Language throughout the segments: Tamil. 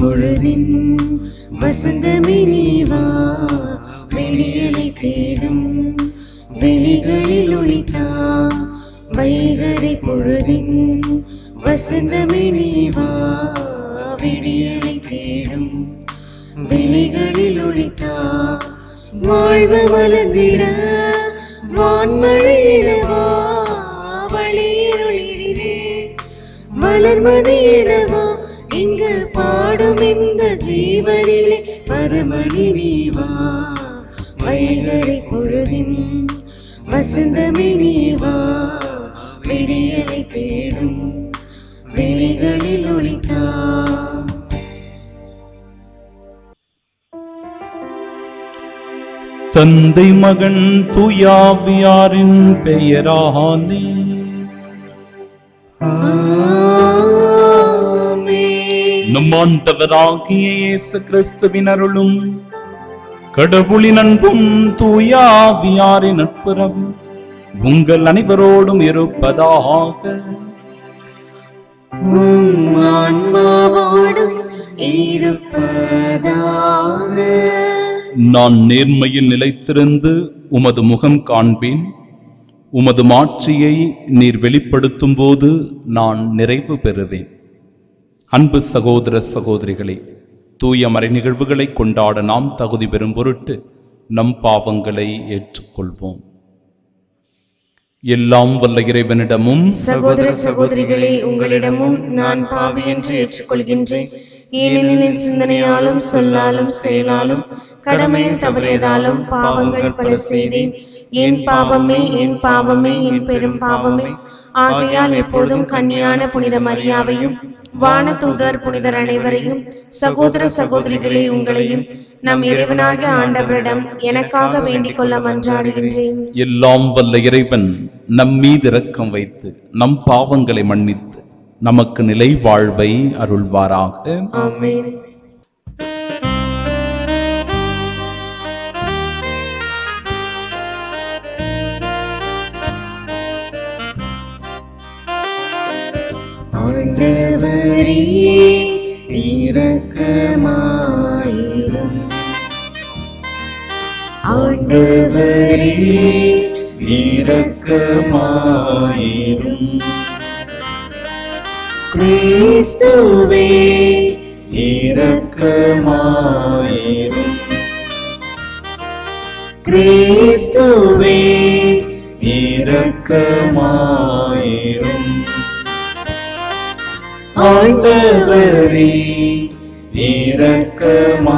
பொழுதின் வசந்தமே நீவா, வெளியலை தேடும் வெளிகளில் ஒளித்தா. வைகரை பொழுதின் வசந்தமே நீவா, வெளியலை தேடும் வெளிகளில் ஒளித்தா. வாழ்வு வளர்ந்திட வான்மழையிடவா, வழியிருளிலே வளர்மதியிடவா. இங்கு பாடும் இந்த ஜீவனிலே பரமணி நீவா. வைகரை பொழுதின் வசந்தமே நீவா, விடியலை தேடும் வெளிகளில் ஒளித்தா. தந்தை மகன் தூயாவியாரின் பெயராலே நம் ஆண்டவராகிய இயேசு கிறிஸ்துவின் அருளும் கடவுளின் அன்பும் தூயாவியாரின் நட்புறவும் உங்கள் அனைவரோடும் இருப்பதாக. நான் நேர்மையில் நிலைத்திருந்து உமது முகம் காண்பேன். உமது மாட்சியை நீர் வெளிப்படுத்தும் போது நான் நிறைவு பெறுவேன். அன்பு சகோதர சகோதரிகளே, தூய மறை நிகழ்வுகளை கொண்டாட நாம் தகுதி பெறும் பொருட்டு நம் பாவங்களை ஏற்றுக்கொள்வோம். எல்லாம் வல்ல இறைவனிடமும் சகோதர சகோதரிகளே உங்களிடமும் நான் பாவி என்று ஏற்றுக்கொள்கின்றேன். ஏனெனில் சிந்தனையாலும் சொல்லாலும் செயலாலும் கடமையில் தவறியதாலும் பாவங்கள் பல செய்தேன். என் பாவமே என் பாவமே என் பெரும் பாவமே. ஆகையால் எப்போதும் கன்னியான புனித மரியாவையும் வானதூதர் புனிதர் அனைவரையும் சகோதர சகோதரிகளே உங்களையும் நம் இறைவனாகிய ஆண்டவரிடம் எனக்காக வேண்டிக் கொள்ள மன்றாடுகின்றேன். எல்லாம் வல்ல இறைவன் நம் மீது இரக்கம் வைத்து நம் பாவங்களை மன்னித்து நமக்கு நிலை வாழ்வை அருள்வாராக. ஆமென். ஆண்டவரே இரக்கமாயிரும். ஆண்டவரே இரக்கமாயிரும். கிறிஸ்துவே இரக்கமாயிரும். கிறிஸ்துவே இரக்கமாயிரும். ஆண்டவரே இரக்கமாயிரும்.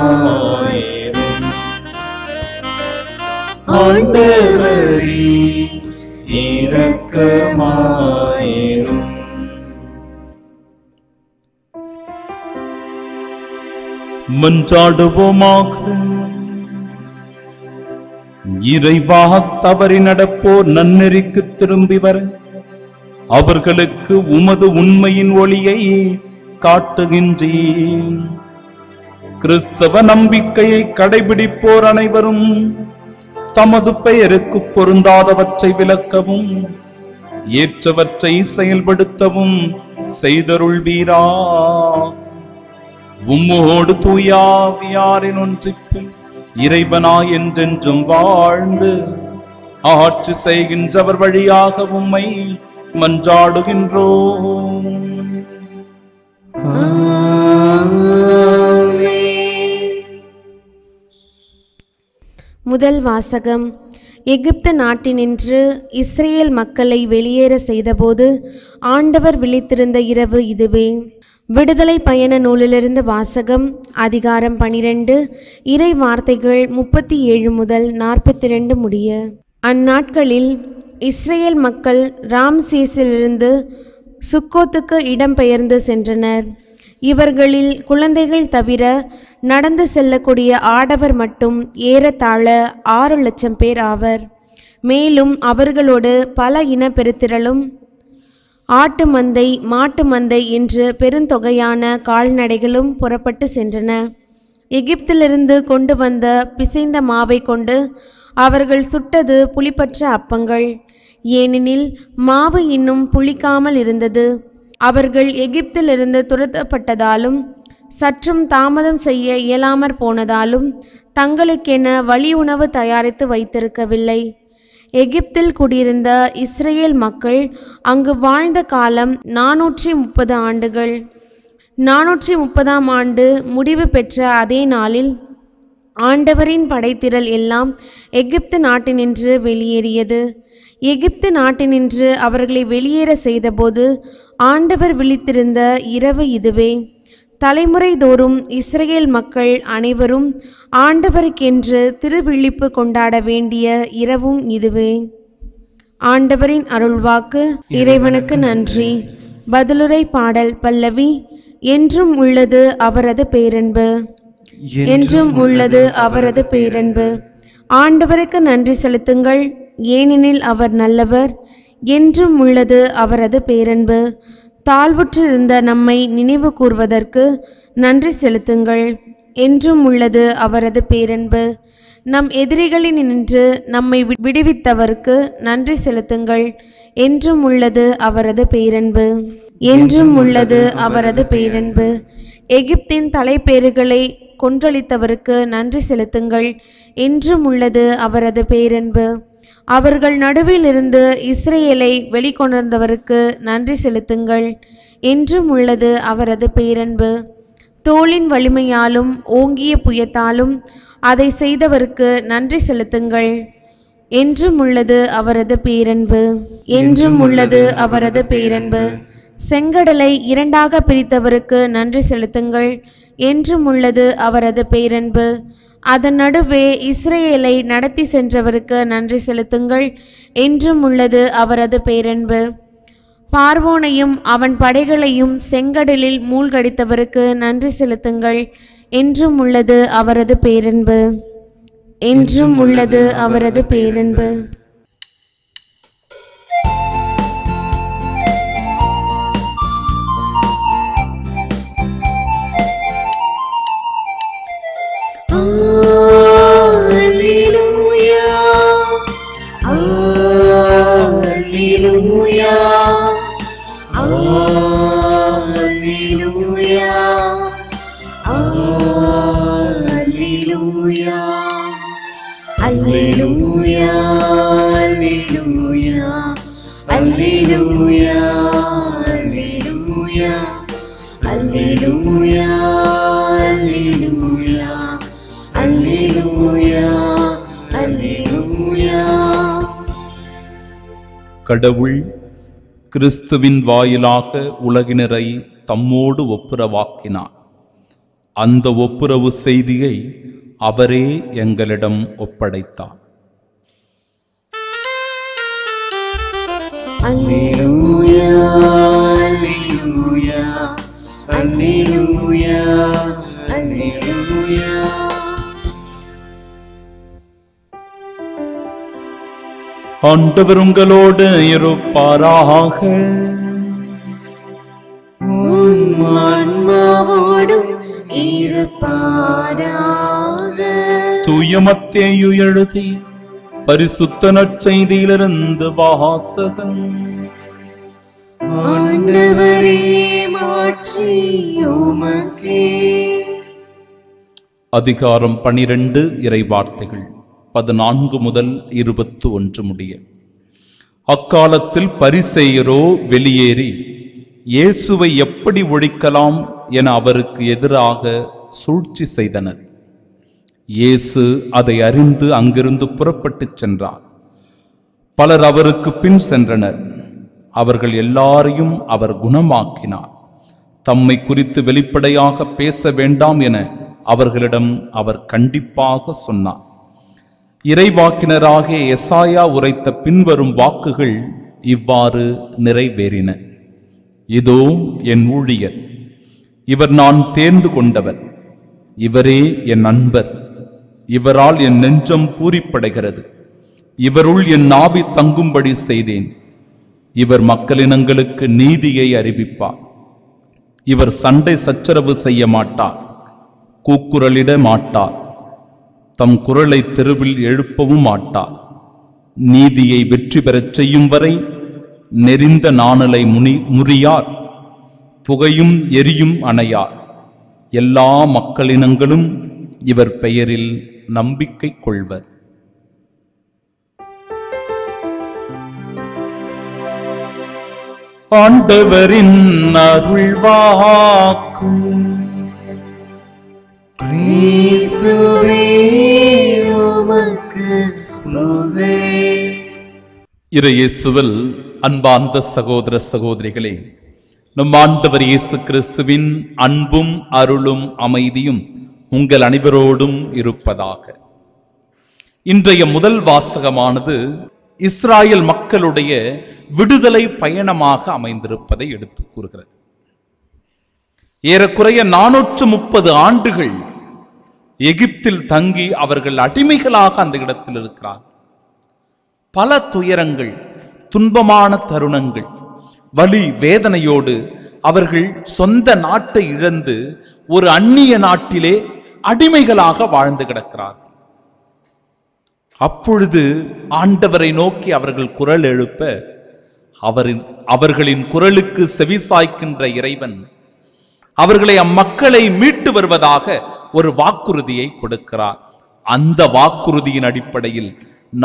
ஆண்டவரே இரக்கமாயிரும். மன்றாடுவோமாக. இறைவா, தவறி நடப்போர் நன்னெறிக்கு திரும்பி வர அவர்களுக்கு உமது உண்மையின் ஒளியை காட்டுகின்றீர். கிறிஸ்தவ நம்பிக்கையை கடைபிடிப்போர் அனைவரும் தமது பெயருக்கு பொருந்தாதவற்றை விலக்கவும் ஏற்றவற்றை செயல்படுத்தவும் செய்தருள்வீரா. உம்மோடு தூயாவியாரின் ஒன்றிப்பில் இறைவனாய் என்றென்றும் வாழ்ந்து ஆட்சி செய்கின்றவர் வழியாக உம்மை மன்றாடுகின்றோம். முதல் வாசகம். எகிப்து நாட்டினின்று இஸ்ரேல் மக்களை வெளியேற செய்தபோது ஆண்டவர் விழித்திருந்த இரவு இதுவே. விடுதலை பயண நூலிலிருந்து வாசகம். அதிகாரம் 12, இறை வார்த்தைகள் 37 முதல் 42 முடிய. அந்நாட்களில் இஸ்ரேல் மக்கள் ராம்சேஸிலிருந்து சுக்கோத்துக்கு இடம்பெயர்ந்து சென்றனர். இவர்களில் குழந்தைகள் தவிர நடந்து செல்லக்கூடிய ஆடவர் மட்டும் ஏறத்தாழ 6 லட்சம் பேர் ஆவர். மேலும் அவர்களோடு பல இனப்பெருத்திரளும் ஆட்டு மந்தை மாட்டு மந்தை என்று பெருந்தொகையான கால்நடைகளும் புறப்பட்டு சென்றன. எகிப்திலிருந்து கொண்டு வந்த பிசைந்த மாவை கொண்டு அவர்கள் சுட்டது புளிப்பற்ற அப்பங்கள். ஏனெனில் மாவு இன்னும் புளிக்காமல் இருந்தது. அவர்கள் எகிப்திலிருந்து துரத்தப்பட்டதாலும் சற்றும் தாமதம் செய்ய இயலாமற் போனதாலும் தங்களுக்கென வழி உணவு தயாரித்து வைத்திருக்கவில்லை. எகிப்தில் குடியிருந்த இஸ்ரேல் மக்கள் அங்கு வாழ்ந்த காலம் 430 ஆண்டுகள். 430ஆம் ஆண்டு முடிவு பெற்ற அதே நாளில் ஆண்டவரின் படைத்திரள் எல்லாம் எகிப்து நாட்டினின்று வெளியேறியது. எகிப்து நாட்டினின்று அவர்களை வெளியேற செய்தபோது ஆண்டவர் விழித்திருந்த இரவு இதுவே. தலைமுறை தோறும் இஸ்ரேல் மக்கள் அனைவரும் ஆண்டவருக்கென்று திருவிழிப்பு கொண்டாட வேண்டிய இரவும் இதுவே. ஆண்டவரின் அருள்வாக்கு. இறைவனுக்கு நன்றி. பதிலுரை பாடல் பல்லவி. என்றும் உள்ளது அவரது பேரன்பு. என்றும் உள்ளது அவரது பேரன்பு. ஆண்டவருக்கு நன்றி செலுத்துங்கள், ஏனெனில் அவர் நல்லவர். என்றும் உள்ளது அவரது பேரன்பு. தாழ்வுற்றிருந்த நம்மை நினைவு கூர்வதற்கு நன்றி செலுத்துங்கள், என்றும் உள்ளது அவரது பேரன்பு. நம் எதிரிகளினின்று நம்மை விடுவித்தவருக்கு நன்றி செலுத்துங்கள், என்றும் உள்ளது அவரது பேரன்பு. என்றும் உள்ளது அவரது பேரன்பு. எகிப்தின் தலைப்பேறுகளை கொன்றளித்தவருக்கு நன்றி செலுத்துங்கள், என்றும் உள்ளது அவரது பேரன்பு. அவர்கள் நடுவில் இருந்து இஸ்ரேலை வெளிக்கொணர்ந்தவருக்கு நன்றி செலுத்துங்கள், என்றும் உள்ளது அவரது பேரன்பு. தோளின் வலிமையாலும் ஓங்கிய புயத்தாலும் அதை செய்தவருக்கு நன்றி செலுத்துங்கள், என்றும் உள்ளது அவரது பேரன்பு. என்றும் உள்ளது அவரது பேரன்பு. செங்கடலை இரண்டாக பிரித்தவருக்கு நன்றி செலுத்துங்கள், என்றும் உள்ளது அவரது பேரன்பு. அதன் நடுவே இஸ்ரேலை நடத்தி சென்றவருக்கு நன்றி செலுத்துங்கள், என்றும் உள்ளது அவரது பேரன்பு. பார்வோனையும் அவன் படைகளையும் செங்கடலில் மூழ்கடித்தவருக்கு நன்றி செலுத்துங்கள், என்றும் உள்ளது அவரது பேரன்பு. என்றும் உள்ளது அவரது பேரன்பு. கடவுள் கிறிஸ்துவின் வாயிலாக உலகினரை தம்மோடு ஒப்புரவாக்கினார். அந்த ஒப்புரவு செய்தியை அவரே எங்களிடம் ஒப்படைத்தார். அல்லேலூயா, அல்லேலூயா, அல்லேலூயா, அல்லேலூயா. ஆண்டவர் உங்களோடு இருப்பாராக. உம் ஆன்மாவோடும் இருப்பாராக. தூய மத்தேயு எழுதிய பரிசுத்த நற்செய்தியிலிருந்து வாசகம். ஆண்டவரே, மாற்றி உமக்கே. அதிகாரம் 12 இறைவார்த்தைகள் 14 முதல் 21 முடிய. அக்காலத்தில் பரிசேயரோ வெளியேறி இயேசுவை எப்படி ஒழிக்கலாம் என அவருக்கு எதிராக சூழ்ச்சி செய்தனர். இயேசு அதை அறிந்து அங்கிருந்து புறப்பட்டுச் சென்றார். பலர் அவருக்கு பின் சென்றனர். அவர்கள் எல்லாரையும் அவர் குணமாக்கினார். தம்மை குறித்து வெளிப்படையாக பேச வேண்டாம் என அவர்களிடம் அவர் கண்டிப்பாக சொன்னார். இறைவாக்கினராகிய எசாயா உரைத்த பின்வரும் வாக்குகள் இவ்வாறு நிறைவேறின. இதோ என் ஊழியர், இவர் நான் தேர்ந்து கொண்டவர், இவரே என் நண்பர், இவரால் என் நெஞ்சம் பூரிப்படைகிறது, இவருள் என் நாவி தங்கும்படி செய்தேன். இவர் மக்களினங்களுக்கு நீதியை அறிவிப்பார். இவர் சண்டை சச்சரவு செய்ய மாட்டார், கூக்குரலிட மாட்டார், தம் குரலை தெருவில் எழுப்பவும் மாட்டார். நீதியை வெற்றி பெறச் செய்யும் வரை நெறிந்த நாணலை முறியார், புகையும் எரியும் அணையார். எல்லா மக்களினங்களும் இவர் பெயரில் நம்பிக்கை கொள்வர். ஆண்டவரின் அருள்வாக்கு. கிறிஸ்துவே உமக்கு புகழ். இறையேசுவில் அன்பார்ந்த சகோதர சகோதரிகளே, நம் ஆண்டவர் இயேசு கிறிஸ்துவின் அன்பும் அருளும் அமைதியும் உங்கள் அனைவரோடும் இருப்பதாக. இன்றைய முதல் வாசகமானது இஸ்ராயல் மக்களுடைய விடுதலை பயணமாக அமைந்திருப்பதை எடுத்து கூறுகிறது. ஏறக்குறைய 430 ஆண்டுகள் எகிப்தில் தங்கி அவர்கள் அடிமைகளாக அந்த இடத்தில் இருக்கிறார். பல துயரங்கள், துன்பமான தருணங்கள், வலி வேதனையோடு அவர்கள் சொந்த நாட்டை இழந்து ஒரு அந்நிய நாட்டிலே அடிமைகளாக வாழ்ந்து கிடக்கிறார். அப்பொழுது ஆண்டவரை நோக்கி அவர்கள் குரல் எழுப்ப அவர்களின் குரலுக்கு செவிசாய்க்கின்ற இறைவன் அவர்களை அம்மக்களை மீட்டு வருவதாக ஒரு வாக்குறுதியை கொடுக்கிறார். அந்த வாக்குறுதியின் அடிப்படையில்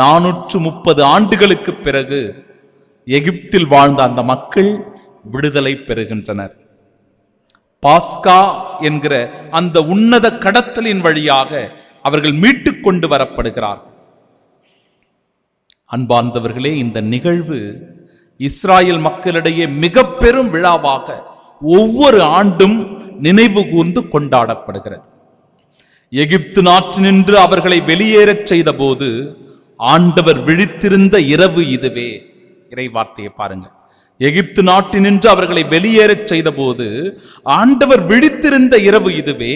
430 ஆண்டுகளுக்கு பிறகு எகிப்தில் வாழ்ந்த அந்த மக்கள் விடுதலை பெறுகின்றனர். பாஸ்கா என்கிற அந்த உன்னத கடத்தலின் வழியாக அவர்கள் மீட்டு கொண்டு வரப்படுகிறார். அன்பார்ந்தவர்களே, இந்த நிகழ்வு இஸ்ராயல் மக்களிடையே மிக பெரும் விழாவாக ஒவ்வொரு ஆண்டும் நினைவு கூர்ந்து கொண்டாடப்படுகிறது. எகிப்து நாட்டினின்று அவர்களை வெளியேறச் செய்த போது ஆண்டவர் விழித்திருந்த இரவு இதுவே. இறை வார்த்தையை பாருங்க. எகிப்து நாட்டினின்று அவர்களை வெளியேறச் செய்த போது ஆண்டவர் விழித்திருந்த இரவு இதுவே.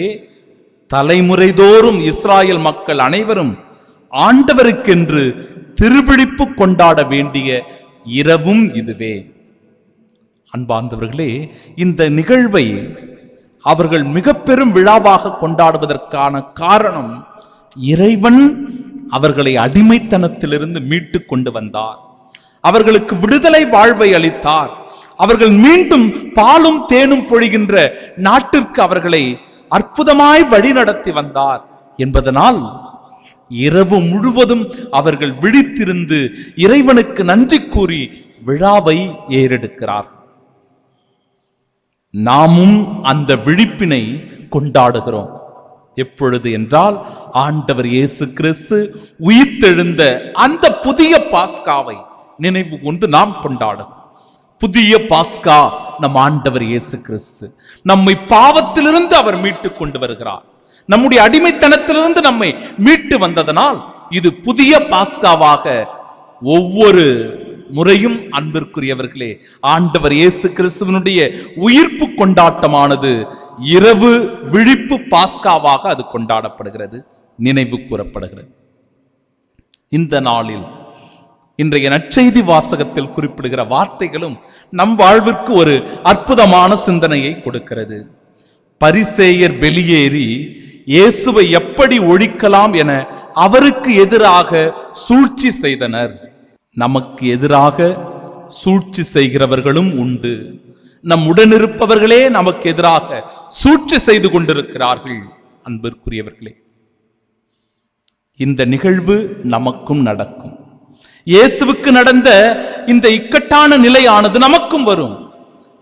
தலைமுறை தோறும் இஸ்ராயல் மக்கள் அனைவரும் ஆண்டவருக்கென்று திருவிழிப்பு கொண்டாட வேண்டிய இரவும் இதுவே. அன்பார்ந்தவர்களே, இந்த நிகழ்வை அவர்கள் மிக பெரும் விழாவாக கொண்டாடுவதற்கான காரணம், இறைவன் அவர்களை அடிமைத்தனத்திலிருந்து மீட்டு கொண்டு வந்தார். அவர்களுக்கு விடுதலை வாழ்வை அளித்தார். அவர்கள் மீண்டும் பாலும் தேனும் பொழிகின்ற நாட்டிற்கு அவர்களை அற்புதமாய் வழி நடத்தி வந்தார் என்பதனால் இரவு முழுவதும் அவர்கள் விழித்திருந்து இறைவனுக்கு நன்றி கூறி விழாவை ஏறெடுக்கிறார். நாமும் அந்த விழிப்பினை கொண்டாடுகிறோம். எப்பொழுது என்றால், ஆண்டவர் இயேசு கிறிஸ்து உயிர்த்தெழுந்த அந்த புதிய பாஸ்காவை நினைவு கொண்டு நாம் கொண்டாடும். புதிய பாஸ்கா நம் ஆண்டவர் இயேசு கிறிஸ்து. நம்மை பாவத்திலிருந்து அவர் மீட்டு கொண்டு வருகிறார். நம்முடைய அடிமைத்தனத்திலிருந்து நம்மை மீட்டு வந்ததனால் இது புதிய பாஸ்காவாக ஒவ்வொரு முறையும், அன்பிற்குரியவர்களே, ஆண்டவர் இயேசு கிறிஸ்துவனுடைய உயிர்ப்பு கொண்டாட்டமானது இரவு விழிப்பு பாஸ்காவாக அது கொண்டாடப்படுகிறது, நினைவு கூறப்படுகிறது. இந்த நாளில் இன்றைய நற்செய்தி வாசகத்தில் குறிப்பிடுகிற வார்த்தைகளும் நம் வாழ்விற்கு ஒரு அற்புதமான சிந்தனையை கொடுக்கிறது. பரிசேயர் வெளியேறி இயேசுவை எப்படி ஒழிக்கலாம் என அவருக்கு எதிராக சூழ்ச்சி செய்தனர். நமக்கு எதிராக சூழ்ச்சி செய்கிறவர்களும் உண்டு. நம் உடனிருப்பவர்களே நமக்கு எதிராக சூழ்ச்சி செய்து கொண்டிருக்கிறார்கள். அன்பிற்குரியவர்களே, இந்த நிகழ்வு நமக்கும் நடக்கும். இயேசுவுக்கு நடந்த இந்த இக்கட்டான நிலையானது நமக்கும் வரும்.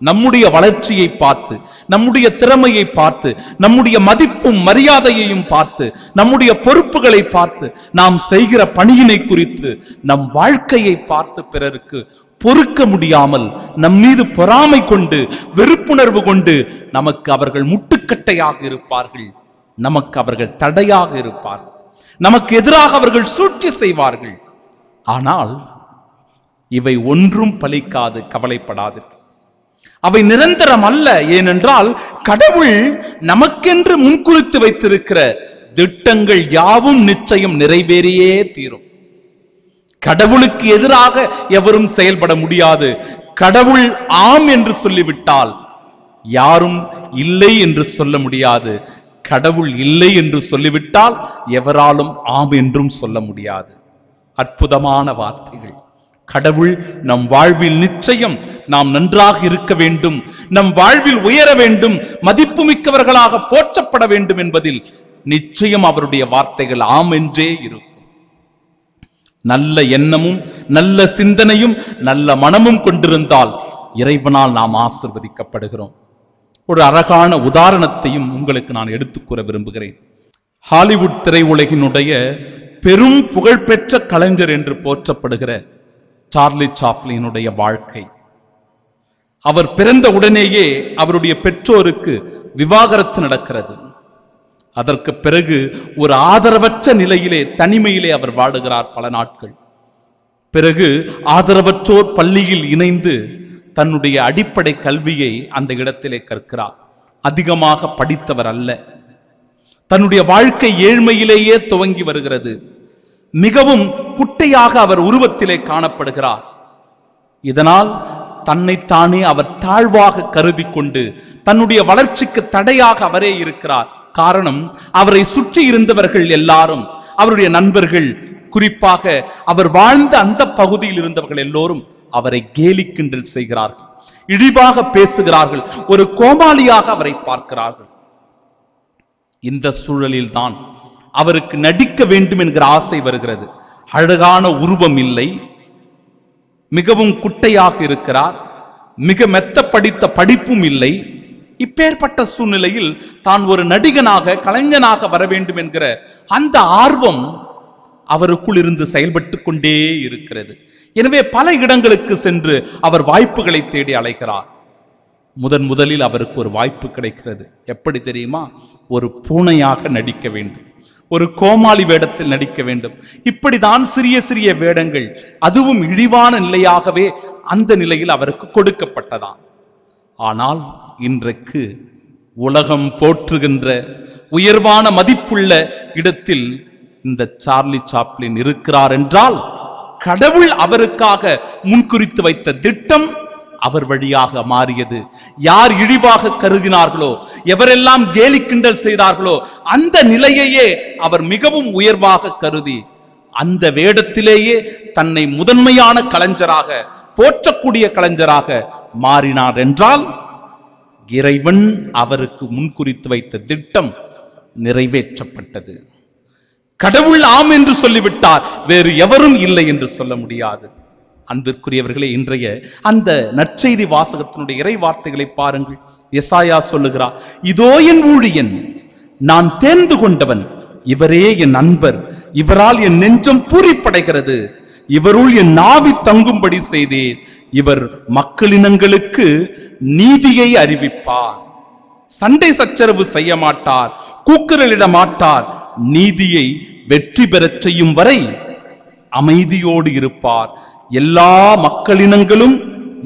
நம்முடைய வளர்ச்சியை பார்த்து, நம்முடைய திறமையை பார்த்து, நம்முடைய மதிப்பும் மரியாதையையும் பார்த்து, நம்முடைய பொறுப்புகளை பார்த்து, நாம் செய்கிற பணியினை குறித்து, நம் வாழ்க்கையை பார்த்து பிறருக்கு பொறுக்க முடியாமல் நம் மீது பொறாமை கொண்டு, வெறுப்புணர்வு கொண்டு நமக்கு அவர்கள் முட்டுக்கட்டையாக இருப்பார்கள். நமக்கு அவர்கள் தடையாக இருப்பார்கள். நமக்கு எதிராக அவர்கள் சூழ்ச்சி செய்வார்கள். ஆனால் இவை ஒன்றும் பலிக்காது, கவலைப்படாதீர்கள். அவை நிரந்தரம் அல்ல. ஏனென்றால் கடவுள் நமக்கென்று முன்குறித்து வைத்திருக்கிற திட்டங்கள் யாவும் நிச்சயம் நிறைவேறியே தீரும். கடவுளுக்கு எதிராக எவரும் செயல்பட முடியாது. கடவுள் ஆம் என்று சொல்லிவிட்டால் யாரும் இல்லை என்று சொல்ல முடியாது. கடவுள் இல்லை என்று சொல்லிவிட்டால் எவராலும் ஆம் என்றும் சொல்ல முடியாது. அற்புதமான வார்த்தைகள். கடவுள் நம் வாழ்வில் நிச்சயம் நாம் நன்றாக இருக்க வேண்டும், நம் வாழ்வில் உயர வேண்டும், மதிப்புமிக்கவர்களாக போற்றப்பட வேண்டும் என்பதில் நிச்சயம் அவருடைய வார்த்தைகள் ஆம் என்றே இருக்கும். நல்ல எண்ணமும் நல்ல சிந்தனையும் நல்ல மனமும் கொண்டிருந்தால் இறைவனால் நாம் ஆசிர்வதிக்கப்படுகிறோம். ஒரு அழகான உதாரணத்தையும் உங்களுக்கு நான் எடுத்துக் கூற விரும்புகிறேன். ஹாலிவுட் திரையுலகினுடைய பெரும் புகழ்பெற்ற கலைஞர் என்று போற்றப்படுகிற சார்லி சாப்ளினுடைய வாழ்க்கை. அவர் பிறந்த உடனேயே அவருடைய பெற்றோருக்கு விவாகரத்து நடக்கிறது. அதற்கு பிறகு ஒரு ஆதரவற்ற நிலையிலே, தனிமையிலே அவர் வாடுகிறார் பல நாட்கள். பிறகு ஆதரவற்றோர் பள்ளியில் இணைந்து தன்னுடைய அடிப்படை கல்வியை அந்த இடத்திலே கற்கிறார். அதிகமாக படித்தவர் அல்ல. தன்னுடைய வாழ்க்கை ஏழ்மையிலேயே துவங்கி வருகிறது. மிகவும் குட்டையாக அவர் உருவத்திலே காணப்படுகிறார். இதனால் தன்னைத்தானே அவர் தாழ்வாக கருதி கொண்டு தன்னுடைய வளர்ச்சிக்கு தடையாக அவரே இருக்கிறார். காரணம், அவரை சுற்றி இருந்தவர்கள் எல்லாரும், அவருடைய நண்பர்கள், குறிப்பாக அவர் வாழ்ந்த அந்த பகுதியில் இருந்தவர்கள் எல்லோரும் அவரை கேலி கிண்டல் செய்கிறார்கள், இழிவாக பேசுகிறார்கள், ஒரு கோமாளியாக அவரை பார்க்கிறார்கள். இந்த சூழலில் தான் அவருக்கு நடிக்க வேண்டும் என்கிற ஆசை வருகிறது. அழகான உருவம் இல்லை, மிகவும் குட்டையாக இருக்கிறார், மிக மெத்த படித்த படிப்பும் இல்லை. இப்பேற்பட்ட சூழ்நிலையில் தான் ஒரு நடிகனாக, கலைஞனாக வர வேண்டும் என்கிற அந்த ஆர்வம் அவருக்குள் இருந்து செயல்பட்டு கொண்டே இருக்கிறது. எனவே பல இடங்களுக்கு சென்று அவர் வாய்ப்புகளை தேடி அலைகிறார். முதலில் அவருக்கு ஒரு வாய்ப்பு கிடைக்கிறது. எப்படி தெரியுமா? ஒரு பூனையாக நடிக்க வேண்டும், ஒரு கோமாளி வேடத்தில் நடிக்க வேண்டும். இப்படிதான் சிறிய சிறிய வேடங்கள், அதுவும் இழிவான நிலையாகவே அந்த நிலையில் அவருக்கு கொடுக்கப்பட்டதாம். ஆனால் இன்றைக்கு உலகம் போற்றுகின்ற உயர்வான மதிப்புள்ள இடத்தில் இந்த சார்லி சாப்ளின் இருக்கிறார் என்றால் கடவுள் அவருக்காக முன்குறித்து வைத்த திட்டம் அவர் வழியாக மாறியது. யார் இழிவாக கருதினார்களோ, எவரெல்லாம் கேலி கிண்டல் செய்தார்களோ, அந்த நிலையையே அவர் மிகவும் உயர்வாக கருதி அந்த வேடத்திலேயே தன்னை முதன்மையான கலைஞராக, போற்றக்கூடிய கலைஞராக மாறினார் என்றால் இறைவன் அவருக்கு முன்குறித்து வைத்த திட்டம் நிறைவேற்றப்பட்டது. கடவுள் ஆம் என்று சொல்லிவிட்டார், வேறு எவரும் இல்லை என்று சொல்ல முடியாது. அன்பிற்குரியவர்களே, இன்றைய அந்த நற்செய்தி வாசகத்தினுடைய இறை வார்த்தைகளை பாருங்கள். எசாயா சொல்லுகிறார், இதோ என் ஊழியன், நான் தேர்ந்து கொண்டவன், இவரே என் நண்பர், இவரால் என் நெஞ்சம் பூரிப்படைகிறது, இவருள் என் நாவி தங்கும்படி செய்தேன், இவர் மக்களினங்களுக்கு நீதியை அறிவிப்பார், சண்டை சச்சரவு செய்ய மாட்டார், கூக்குரலிட மாட்டார், நீதியை வெற்றி பெறச் செய்யும் வரை அமைதியோடு இருப்பார், எல்லா மக்களினங்களும்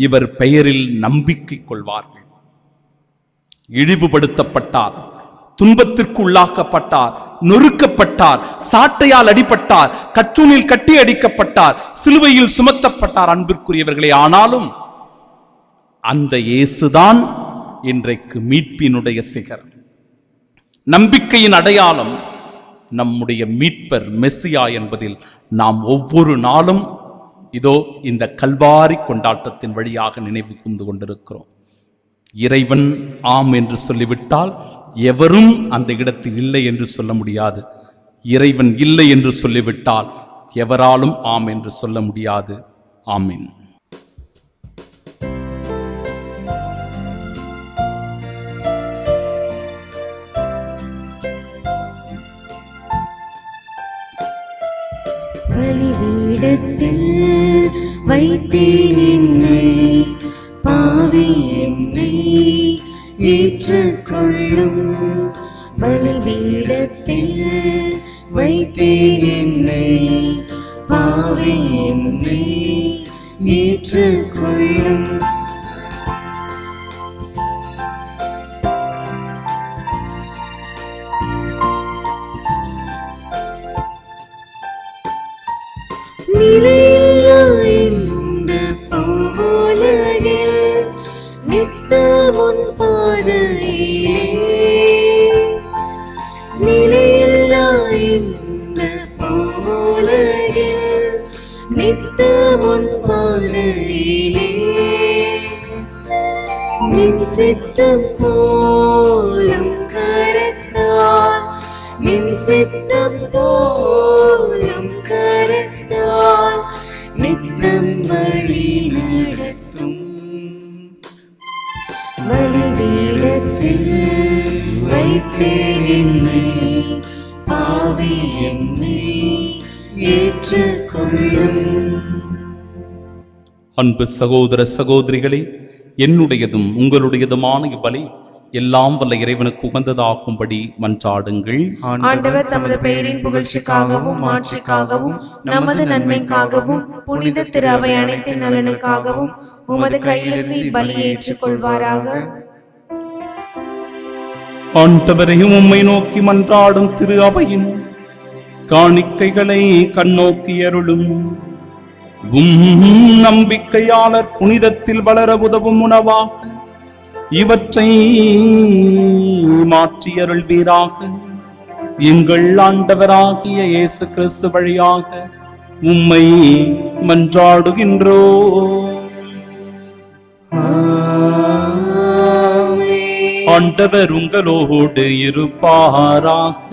இவர் பெயரில் நம்பிக்கை கொள்வார்கள். இழிவுபடுத்தப்பட்டார், துன்பத்திற்கு உள்ளாக்கப்பட்டார், நொறுக்கப்பட்டார், சாட்டையால் அடிபட்டார், கற்றூனில் கட்டி அடிக்கப்பட்டார், சிலுவையில் சுமத்தப்பட்டார். அன்பிற்குரியவர்களே, ஆனாலும் அந்த இயேசுதான் இன்றைக்கு மீட்பினுடைய சிகரம், நம்பிக்கையின் அடையாளம், நம்முடைய மீட்பர் மெசியா என்பதில் நாம் ஒவ்வொரு நாளும் இதோ இந்த கல்வாரி கொண்டாட்டத்தின் வழியாக நினைவு கூர்ந்து கொண்டிருக்கிறோம். இறைவன் ஆம் என்று சொல்லிவிட்டால் எவரும் அந்த இடத்தில் இல்லை என்று சொல்ல முடியாது. இறைவன் இல்லை என்று சொல்லிவிட்டால் எவராலும் ஆம் என்று சொல்ல முடியாது. ஆமீன். பலிபீடத்தில் வைத்தேன் என்னை, பாவி என்னை ஏற்றுக்கொள்ளும். பலிபீடத்தில் வைத்தேன் என்னை, பாவி என்னை ஏற்றுக்கொள்ளும். நிலையில்லா இந்த பூவுலகில் நித்தமுன் பாதையிலே, நிலையில்லா இந்த பூவுலகில் நித்தமுன் சித்தம் போலும் கரத்தால் நின் சித்தம் போலும் கரத்தால் நித்தம் வழி நடத்தும். பலிபீடத்தில் வைத்தேன் என்னை, பாவி என்னை ஏற்றுக்கொள்ளும். அன்பு சகோதர சகோதரிகளே, என்னுடையதும் உங்களுடையதுமான இப்பலி எல்லாம் வல்ல இறைவனுக்கு உகந்ததாகும்படி மன்றாடுங்கள். ஆண்டவர் தமது பெயரின் புகழ்ச்சிக்காகவும் மாட்சிக்காகவும் நமது நன்மைக்காகவும் புனித திரு அவை அனைத்தின் நலனுக்காகவும் உமது கையிலிருந்து இப்பலியை ஏற்றுக்கொள்வாராக. ஆண்டவரையும் உம்மை நோக்கி மன்றாடும் திரு அவையின் காணிக்கைகளை கண்ணோக்கி அருளும். நம்பிக்கையாளர் புனிதத்தில் வளர உதவும் உணவாக இவற்றை மாற்றி அருள்வீராக. எங்கள் ஆண்டவராகிய இயேசு கிறிஸ்து வழியாக உம்மை மன்றாடுகின்றோம். ஆண்டவர் உங்களோடு இருப்பாராக.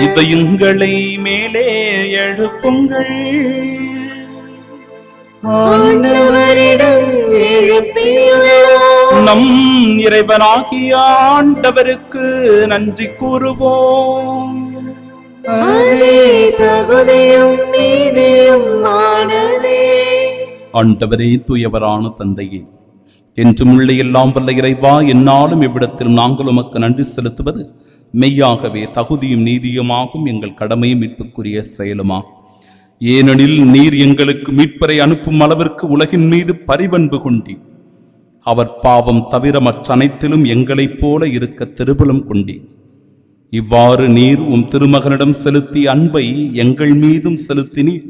இதயங்களை மேலே எழுப்புங்கள். ஆண்டவரிடம் எழுப்பியுள்ளோம். நம் இறைவனாகிய ஆண்டவருக்கு நன்றி கூறுவோம். அதே தகுதியும் நீதியும் ஆனதே. ஆண்டவரே, தூயவரான தந்தையே, என்றும் உள்ள எல்லாம் வல்ல இறைவா, எந்நாளும் இவ்விடத்தில் நாங்கள் உமக்கு நன்றி செலுத்துவது மெய்யாகவே தகுதியும் நீதியுமாகும், எங்கள் கடமையும் மீட்புக்குரிய செயலுமாகும். ஏனெனில் நீர் எங்களுக்கு மீட்பரை அனுப்பும் அளவிற்கு உலகின் மீது பரிவன்பு கொண்டி, அவர் பாவம் தவிர மற்ற அனைத்திலும் எங்களைப் போல இருக்க திருபலம் கொண்டி, இவ்வாறு நீர் உம் திருமகனிடம் செலுத்திய அன்பை எங்கள் மீதும் செலுத்தினீர்.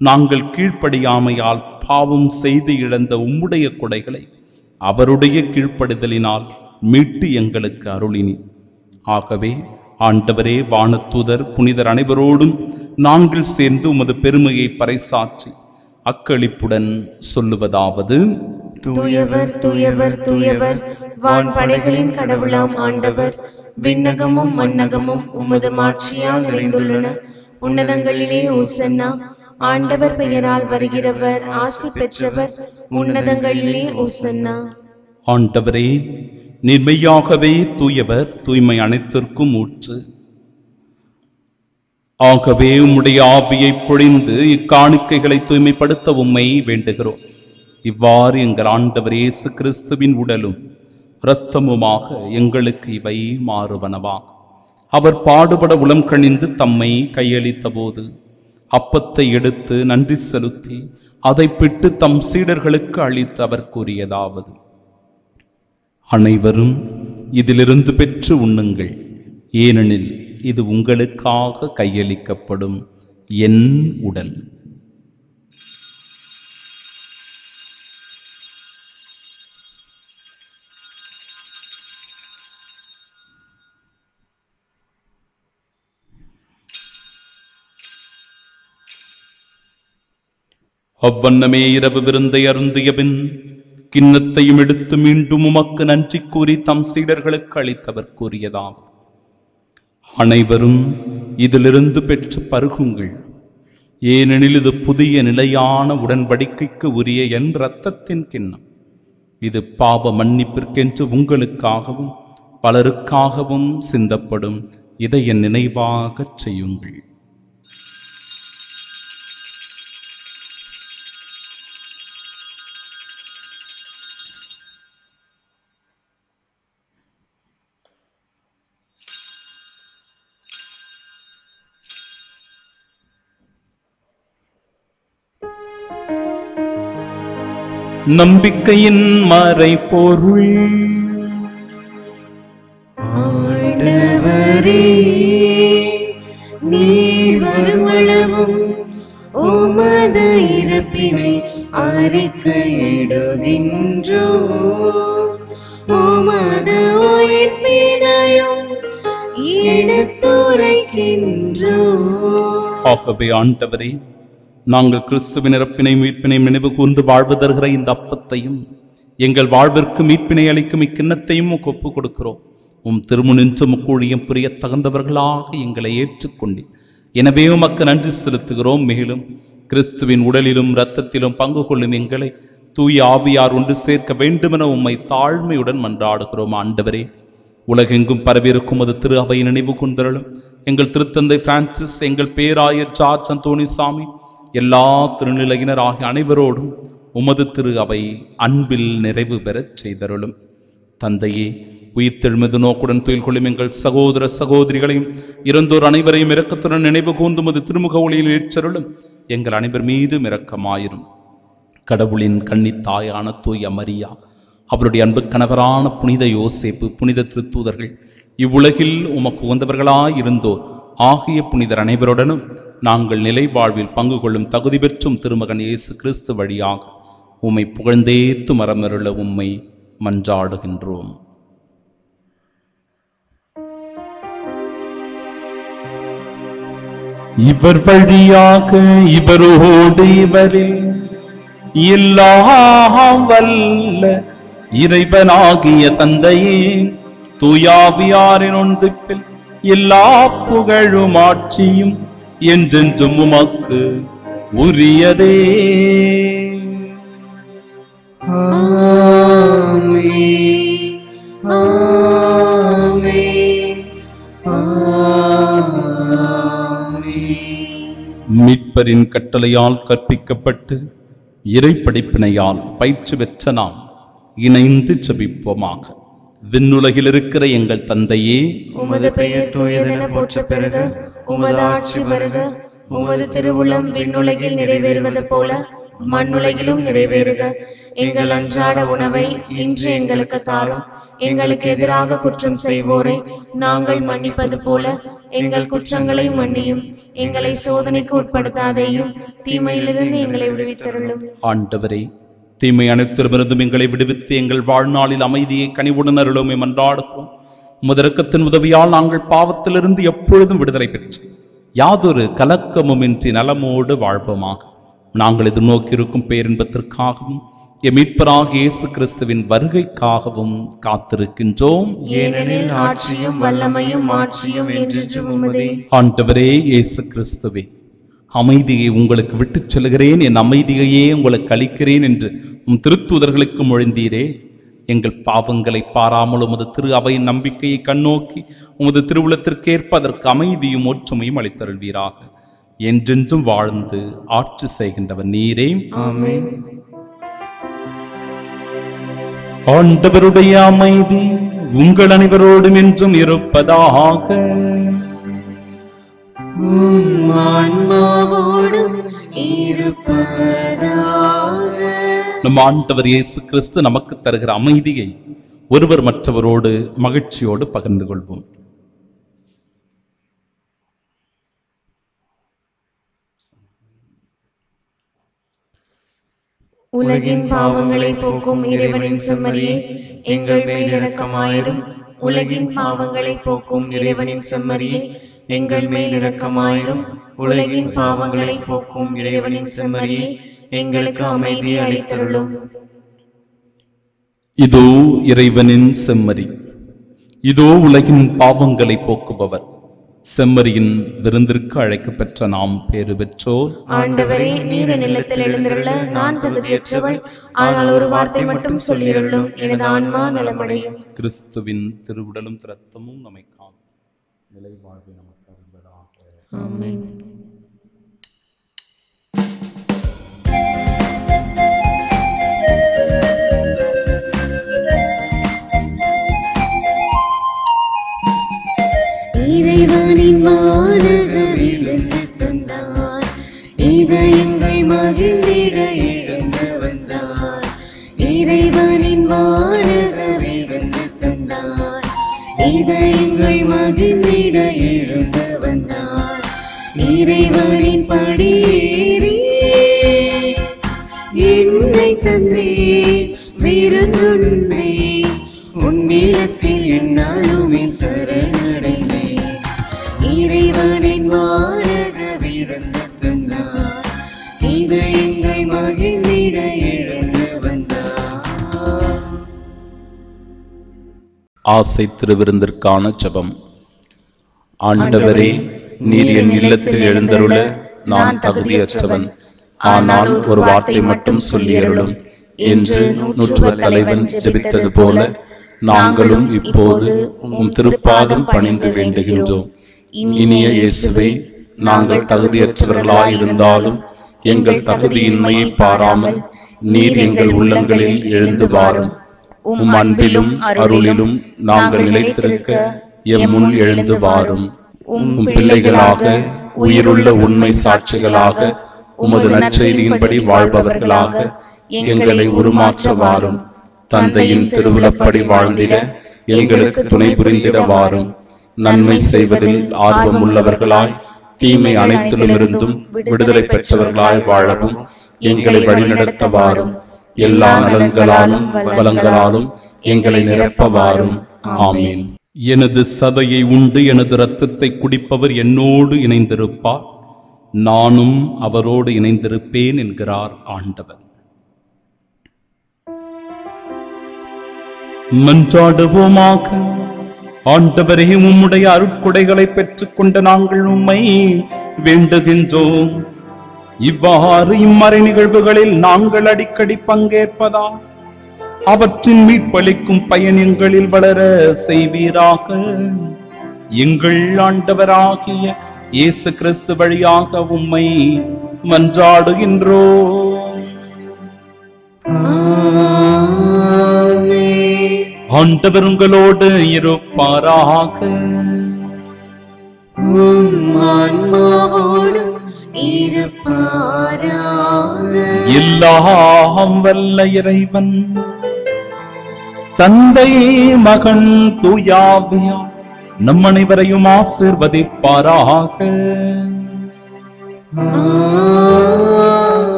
நாங்கள் கீழ்ப்படியாமையால் பாவம் செய்து இழந்த உம்முடைய கொடைகளை அவருடைய கீழ்ப்படிதலினால் மீட்டு எங்களுக்கு அருளினி. ஆகவே ஆண்டவரே, வானதூதர் புனிதர் அனைவரோடும் நாங்கள் சேர்ந்து உமது பெருமையை பறைசாற்றி அக்களிப்புடன் சொல்லுவதாவது: தூயவர் தூயவர் தூயவர், வான்படைகளின் கடவுளாம் ஆண்டவர். விண்ணகமும் மண்ணகமும் உமது மாட்சியால் நிறைந்துள்ளன. உன்னதங்களிலே ஓசன்னா. ஆண்டவர் பெயரால் வருகிறவர் ஆசி பெற்றவர். உன்னதங்களிலே ஓசன்னா. ஆண்டவரே, நீர் மெய்யாகவே தூயவர், தூய்மை அனைத்திற்கும் ஊற்று. ஆகவே உம்முடைய ஆவியை பொழிந்து இக்காணிக்கைகளை தூய்மைப்படுத்த உம்மை வேண்டுகிறோம். இவ்வாறு எங்கள் ஆண்டவர் இயேசு கிறிஸ்துவின் உடலும் இரத்தமுமாக எங்களுக்கு இவை மாறுவனவாக. அவர் பாடுபட உளம் கணிந்து தம்மை கையளித்த போது அப்பத்தை எடுத்து நன்றி செலுத்தி அதை பிட்டு தம் சீடர்களுக்கு அளித்து அவர் கூறியதாவது: அனைவரும் இதிலிருந்து பெற்று உண்ணுங்கள், ஏனெனில் இது உங்களுக்காக கையளிக்கப்படும் என் உடல். அவ்வண்ணமே இரவு விருந்தை அருந்திய பின் கிண்ணத்தையும் எடுத்து மீண்டும் உமக்கு நன்றி கூறி தம் சீடர்களுக்கு அளித்தவர் கூறியதாவது: அனைவரும் இதிலிருந்து பெற்று பருகுங்கள், ஏனெனில் இது புதிய நிலையான உடன்படிக்கைக்கு உரிய என் இரத்தத்தின் கிண்ணம். இது பாவ மன்னிப்பிற்கென்று உங்களுக்காகவும் பலருக்காகவும் சிந்தப்படும். இதை என் நினைவாகச் செய்யுங்கள். நம்பிக்கையின் மறைபொருள். ஆண்டவரே, நீர் வருமளவும் உமது இறப்பினை அறிக்கையிடுகின்றோம். உமது உயிர்ப்பினையும் எடுத்துரைக்கின்றோம். ஆகவே ஆண்டவரே, நாங்கள் கிறிஸ்துவின் இறப்பினை மீட்பினையும் நினைவு கூர்ந்து வாழ்வு தருகிற இந்த அப்பத்தையும் எங்கள் வாழ்விற்கு மீட்பினை அளிக்கும் இக்கிண்ணத்தையும் ஒப்பு கொடுக்கிறோம். திருமுனின்று முக்கூழியம் புரிய தகுந்தவர்களாக எங்களை ஏற்றுக்கொண்டு எனவே உமக்கு நன்றி செலுத்துகிறோம். மேலும் கிறிஸ்துவின் உடலிலும் இரத்தத்திலும் பங்கு கொள்ளும் எங்களை தூய ஆவியார் ஒன்று சேர்க்க வேண்டுமென உம்மை தாழ்மையுடன் மன்றாடுகிறோம். ஆண்டவரே, உலகெங்கும் பரவியிருக்கும் அது திரு அவை நினைவு கொண்டருளும். எங்கள் திருத்தந்தை பிரான்சிஸ், எங்கள் பேராயர் ஜார்ஜ் அந்தோணிசாமி, எல்லா திருநிலையினர் ஆகிய அனைவரோடும் உமது திரு அவை அன்பில் நிறைவு பெறச் செய்தருளும். தந்தையே, உயிர்த்தெழுமது நோக்குடன் துயில் கொள்ளும் எங்கள் சகோதர சகோதரிகளையும் இறந்தோர் அனைவரையும் இரக்கத்துடன் நினைவு கூர்ந்தும் அது திருமுக ஒளியில் ஏற்றருளும். எங்கள் அனைவர் மீதும் இரக்கமாயிரும். கடவுளின் கன்னித்தாயான தூய மரியா, அவருடைய அன்பு கணவரான புனித யோசேப்பு, புனித திருத்தூதர்கள், இவ்வுலகில் உமக்கு உகந்தவர்களாயிருந்தோர் ஆகிய புனிதர் அனைவருடனும் நாங்கள் நிலை வாழ்வில் பங்கு கொள்ளும் தகுதி பெற்றும் திருமகன் இயேசு கிறிஸ்து வழியாக உம்மை புகழ்ந்தேத்து மரமருள உம்மை மன்றாடுகின்றோம். இவர் வழியாக இவரோடு இவரில் எல்லாம் வல்ல இறைவனாகிய தந்தையே, தூயாவியாரின் ஒன்றிப்பில் எல்லா புகழும் ஆட்சியும் என்றென்றும் உமக்கு உரியதே. ஆமென், ஆமென், ஆமென். மீட்பரின் கட்டளையால் கற்பிக்கப்பட்டு இறைப்படிப்பினையால் பயிற்சி பெற்ற நாம் இணைந்து ஜெபிப்போமாக. விண்ணுலகில் இருக்கிற எங்கள் தந்தையே, உமது பெயர் தூயதென போற்றப் பெறுக. உமது ஆட்சி வருக. உமது திருவுளம் விண்ணுலகில் நிறைவேறுவது போல மண்ணுலகிலும் நிறைவேறுக. எங்கள் அன்றாட உணவை இன்று எங்களுக்கு தாரும். எங்களுக்கு எதிராக குற்றம் செய்வோரை நாங்கள் மன்னிப்பது போல எங்கள் குற்றங்களை மன்னியும். எங்களை சோதனைக்கு உட்படுத்தாதேயும், தீமையிலிருந்து எங்களை விடுவித்தருளும். ஆண்டவரே, தீமை அனைத்திலுமிருந்தும் எங்களை விடுவித்து எங்கள் வாழ்நாளில் அமைதியை கனிவுடன் அருளுமே மன்றாடுகிறோம். உமது இரக்கத்தின் உதவியால் நாங்கள் பாவத்திலிருந்து எப்பொழுதும் விடுதலை பெற்று யாதொரு கலக்கமுமின்றி நலமோடு வாழ்வோமாக. நாங்கள் எதிர்நோக்கியிருக்கும் பேரின்பத்திற்காகவும் எம் மீட்பராகிய இயேசு கிறிஸ்துவின் வருகைக்காகவும் காத்திருக்கின்றோம். ஏனெனில் ஆட்சியும் வல்லமையும் மாட்சியும் என்றென்றும் உமதே. ஆண்டவரே இயேசு கிறிஸ்துவே, அமைதியை உங்களுக்கு விட்டுச் செல்கிறேன், என் அமைதியையே உங்களுக்கு அளிக்கிறேன் என்று திருத்தூதர்களுக்கு மொழிந்தீரே. எங்கள் பாவங்களை பாராமல் உமது திரு அவையின் நம்பிக்கையை கண்ணோக்கி உமது திருவுளத்திற்கேற்ப அதற்கு அமைதியும் ஒற்றுமையும் அளித்தருள்வீராக. என்றென்றும் வாழ்ந்து ஆட்சி செய்கின்றவர் நீரே. ஆமென். ஆண்டவருடைய அமைதி உங்கள் அனைவரோடும் என்றும் இருப்பதாக. ஆன்மாவோடும் இருப்பதாக. நம் ஆண்டவர் இயேசு கிறிஸ்து நமக்கு தருகிற அமைதியை ஒருவர் மற்றவரோடு மகிழ்ச்சியோடு பகிர்ந்து கொள்வோம். உலகின் பாவங்களை போக்கும் இறைவனின் செம்மறியே, எங்கள் மேல் இரக்கமாயிரும். உலகின் பாவங்களை போக்கும் இறைவனின் செம்மறியே, எங்கள் மேல் இரக்கமாயிரும். உலகின் பாவங்களை போக்கும் இறைவனின் செம்மறியே, எங்களுக்கு அமைதியை அளித்தருளும். இதோ இறைவனின் செம்மறி, இதோ உலகின் பாவங்களை போக்குபவர். செம்மறியின் விருந்திற்கு அழைக்கப்பெற்ற நாம் பேறு பெற்றோர். ஆண்டவரே, நீர் நிலத்தில் எழுந்துள்ள நான் தகுதியற்றவள். ஆனால் ஒரு வார்த்தை மட்டும் சொல்லியுள்ளும், எனது ஆன்மா நலமடையும். கிறிஸ்துவின் திருவுடலும் இரத்தமும் நம்மை காக்கும் நிலை வாழ்வை நமக்கு அருள்வதாக. ஆமென். இறைவனின் மாநகரிலிருந்து தந்தார், இதயங்கள் மகிழ்ந்திட எழுந்து வந்தார். இறைவனின் மாநகரிலிருந்து தந்தார், இதயங்கள் மகிழ்ந்திட எழுந்து வந்தார். இறைவனின் படியேறி என்னை தந்தே விருந்துண்ணே, உன்னிடத்தில் என்னாலுமே சரணடைந்தே. இறைவனின் வாழக விருந்து தந்தார், ஆசை திருவிருந்திற்கான ஜெபம். ஆண்டவரே, நீர் என் இல்லத்தில் எழுந்தருள நான் தகுதியற்றவன். ஆனால் ஒரு வார்த்தை மட்டும் சொல்லியருளும் என்று நூற்றுவ தலைவன் ஜெபித்தது போல நாங்களும் இப்போது உம் திருப்பாதம் பணிந்து வேண்டுகின்றோம். இனிய இயேசுவே, நாங்கள் தகுதியற்றவர்களாயிருந்தாலும் எங்கள் தகுதியின்மையை பாராமல் நீர் எங்கள் உள்ளங்களில் எழுந்து வாரும். உம் அன்பிலும் அருளிலும் நாங்கள் நிலைத்திருக்க எம் முன் எழுந்து வாரும். உம் பிள்ளைகளாக, உயிருள்ள உண்மை சாட்சிகளாக, உமது நற்செய்தியின்படி வாழ்பவர்களாக எங்களை உருமாற்ற வாரும். தந்தையின் திருவிழப்படி வாழ்ந்திட எங்களுக்கு துணை புரிந்திட வாரும். நன்மை செய்வதில் ஆர்வம் உள்ளவர்களாய், தீமை அனைத்திலுமிருந்தும் விடுதலை பெற்றவர்களாய் வாழவும் எங்களை வழிநடத்த வாரும். எல்லா நலன்களாலும் வளங்களாலும் எங்களை நிரப்ப வாரும். ஆமீன். எனது சதையை உண்டு எனது இரத்தத்தை குடிப்பவர் என்னோடு இணைந்திருப்பார், நானும் அவரோடு இணைந்திருப்பேன் என்கிறார் ஆண்டவர். மன்றாடுவோமாக. ஆண்டவரே, உம்முடைய அருட்கொடைகளை பெற்றுக்கொண்ட நாங்கள் உம்மை வேண்டுகின்றோம். இவ்வாறு இம்மறை நிகழ்வுகளில் நாங்கள் அடிக்கடி பங்கேற்பதால் அவற்றின் மீட்பளிக்கும் பயன் எங்களில் வளர செய்வீராக. எங்கள் ஆண்டவராகிய இயேசு கிறிஸ்து வழியாக உம்மை மன்றாடுகின்றோம். ஆண்டவர் உங்களோடு இருப்பாராக. எல்லாம் வல்ல இறைவன் தந்தை, மகன், தூயாவியா நம் அனைவரையும் ஆசீர்வதிப்பாராக.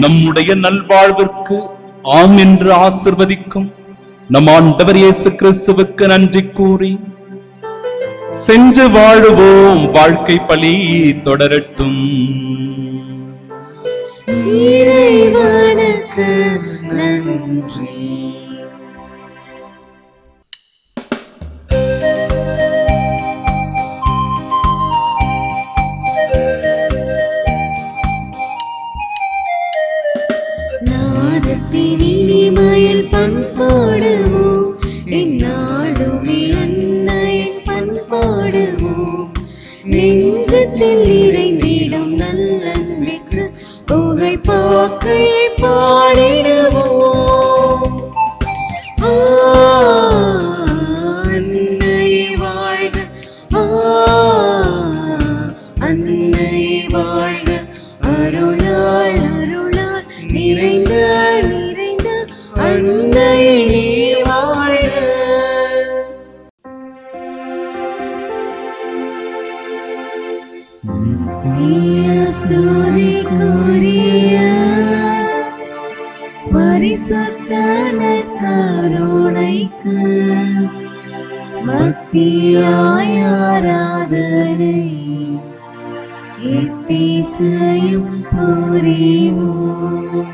நம்முடைய நல்வாழ்விற்கு ஆம் என்று ஆசீர்வதிக்கும் நம் ஆண்டவர் இயேசு கிறிஸ்துவுக்கு நன்றி கூறி சென்று வாழுவோம். வாழ்க்கை பலி தொடரட்டும். இறைவனுக்கு நன்றி. நாதத்தின் இனிமையில் பண்பாடுவோம், எந்நாளுமே அன்னையின் பண்பாடுவோம். நெஞ்சத்தில் இறைந்திடும் நல்லன்பிற்கு புகழ் பாக்கள் பாடிடுவோம். அன்னையே வாழ்க, அன்னையே வாழ்க, அருளால் அருளால் நிறைந்த நிறைந்த அன்னையே நீ வாழ்க. ஸ்துதிக்குரிய பரிசுத்த நற்கருணைக்கு பக்தியாய் ஆராதனை எத்திசையும் புரிவோம்.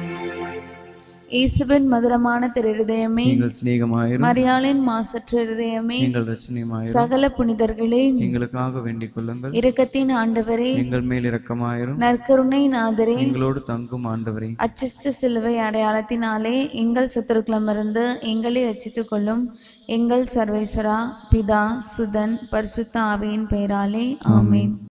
இயேசுவின் மதுரமான திருஹிருதயமே, நீங்கள் சிநேகமாயிரும். மரியாளின் மாசற்ற இருதயமே, நீங்கள் இரட்சணியமாயிரும். சகல புனிதர்களே, எங்களுக்காக வேண்டிக் கொள்ளுங்கள். இரக்கத்தின் ஆண்டவரே, எங்கள் மேல் இரக்கமாயிரும். நற்கருணை நாதரே, எங்களோடு தங்கும் ஆண்டவரே, அச்சிஷ்ட சிலுவை அடையாளத்தினாலே எங்கள் சத்துருக்களமிருந்து எங்களை ரட்சித்துக் கொள்ளும். எங்கள் சர்வேஸ்வரா, பிதா, சுதன், பரிசுத்த ஆவியின் பெயராலே ஆமென்.